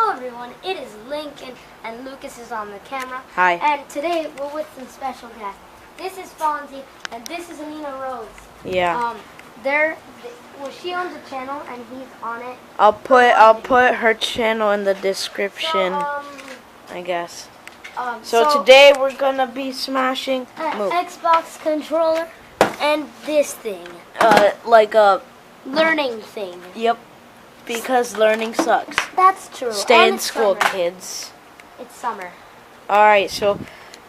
Hello everyone, it is Lincoln and Lucas is on the camera. Hi. And today we're with some special guests. This is Fonzie and this is Alina Rose. Yeah. Well, she owns a channel and he's on it. I'll put her channel in the description, I guess. So today we're gonna be smashing an Xbox controller and this thing. like a learning thing. Yep. Because learning sucks. That's true. Stay and in it's school, summer. kids. It's summer. Alright, so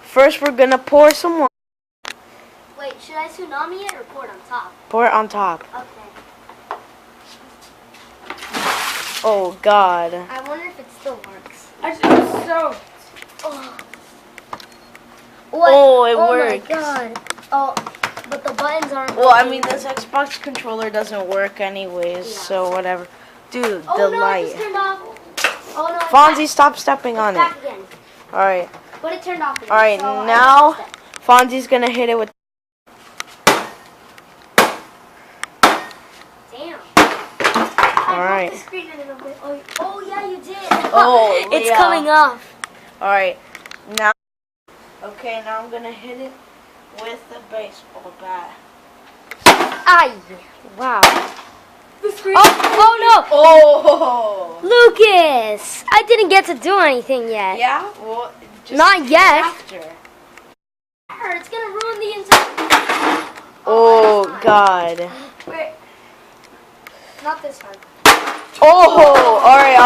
first we're gonna pour some water. Wait, should I tsunami it or pour it on top? Pour it on top. Okay. Oh God. I wonder if it still works. Oh, it works. Oh my God. Oh, but the buttons aren't. Well, I working. mean, this Xbox controller doesn't work anyways, Yeah. so whatever. Dude, Oh the no, light. it just turned off. Oh no. It's Fonzie, stop stepping on back it. again. Alright. But it turned off again. Alright, so now Fonzie's gonna hit it with. Damn. Alright. I broke the screen a little bit. Oh yeah, you did. Oh, It's yeah. coming off. Alright, now. Okay, now I'm gonna hit it with the baseball bat. Aye. Wow. The screen. Oh no. Oh! Lucas, I didn't get to do anything yet. Yeah? Well, just Not yet. after. It's gonna ruin the entire. Oh, it's not. God. Wait. Not this time. Oh! Alright.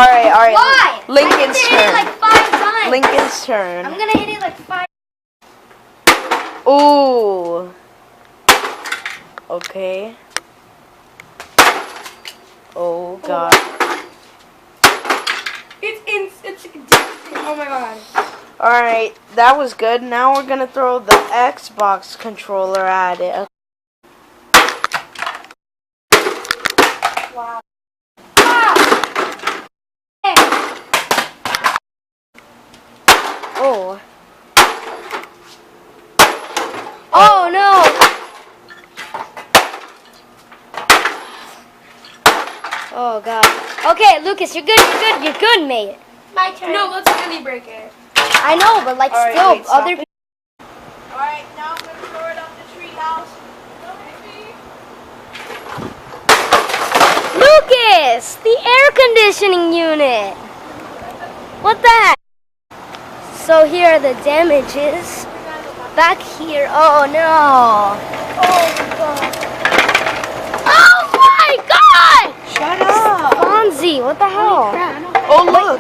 Why? Lincoln's I hit it turn. like 5 times. Lincoln's turn. I'm gonna hit it like 5. Ooh. Okay. Oh God. It's oh my God. Alright, that was good. Now we're gonna throw the Xbox controller at it. Wow. Oh. Oh no. Oh God. Okay, Lucas, you're good, mate. My turn. No, let's really break it. I know, but like All right, still, wait, stop other it. people. Alright, now I'm gonna throw it up the treehouse. Lucas, the air conditioning unit. What the heck? So here are the damages. Back here. Oh no. Oh my God! Shut up! Fonzie, what the hell? Oh look!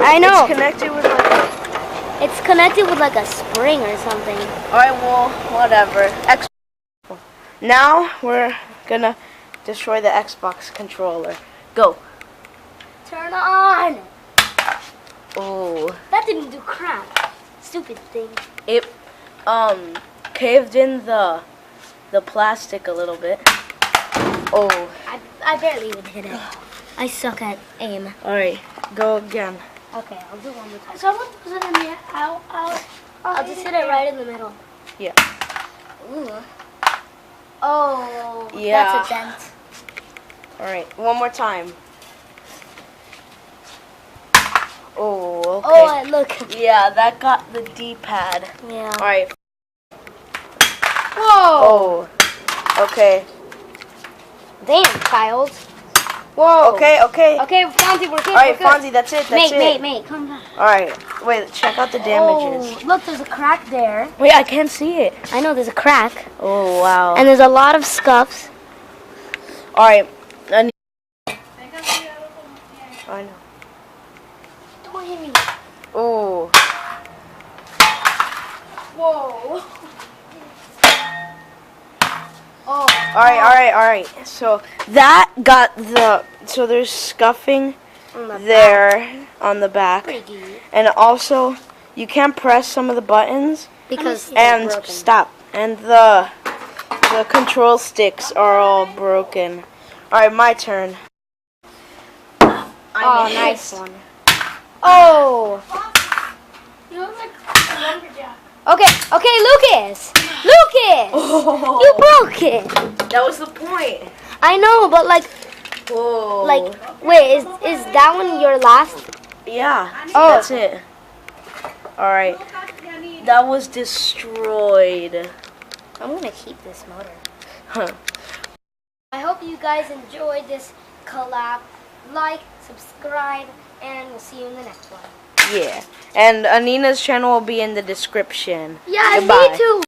I know. It's connected with like. It's connected with like a spring or something. Alright, well, whatever. Now we're gonna destroy the Xbox controller. Go. Turn on. Oh. That didn't do crap. Stupid thing. It caved in the plastic a little bit. Oh. I barely even hit it. I suck at aim. Alright, go again. Okay, I'll do one more time. Someone put it in there. I'll just hit it right in the middle. Yeah. Ooh. Oh, Yeah. that's a dent. Alright, one more time. Oh, okay. Oh, and look. Yeah, that got the D-pad. Yeah. Alright. Whoa. Oh. Okay. Damn, child. Whoa. Okay. Okay, Fonzie, we're good. Alright, we're good. Fonzie, that's it. That's it. Mate, come down. Alright, wait, check out the damages. Oh, look, there's a crack there. Wait, I can't see it. I know there's a crack. Oh, wow. And there's a lot of scuffs. Alright. I know. Don't hit me. Oh. Whoa. Oh. Alright. So that got so there's scuffing there on the back. And also you can't press some of the buttons Because and they're broken. stop. And the control sticks are all broken. Alright, my turn. Oh, nice one. Oh. You look like a lumberjack. Okay, Lucas. Oh. You broke it. That was the point. I know, but like, Whoa. wait, is that one your last Yeah. Oh. That's it. Alright. That was destroyed. I'm gonna keep this motor. Huh. I hope you guys enjoyed this collab. Like, subscribe, and we'll see you in the next one. Yeah. And Anina's channel will be in the description. Yeah, Goodbye. me too.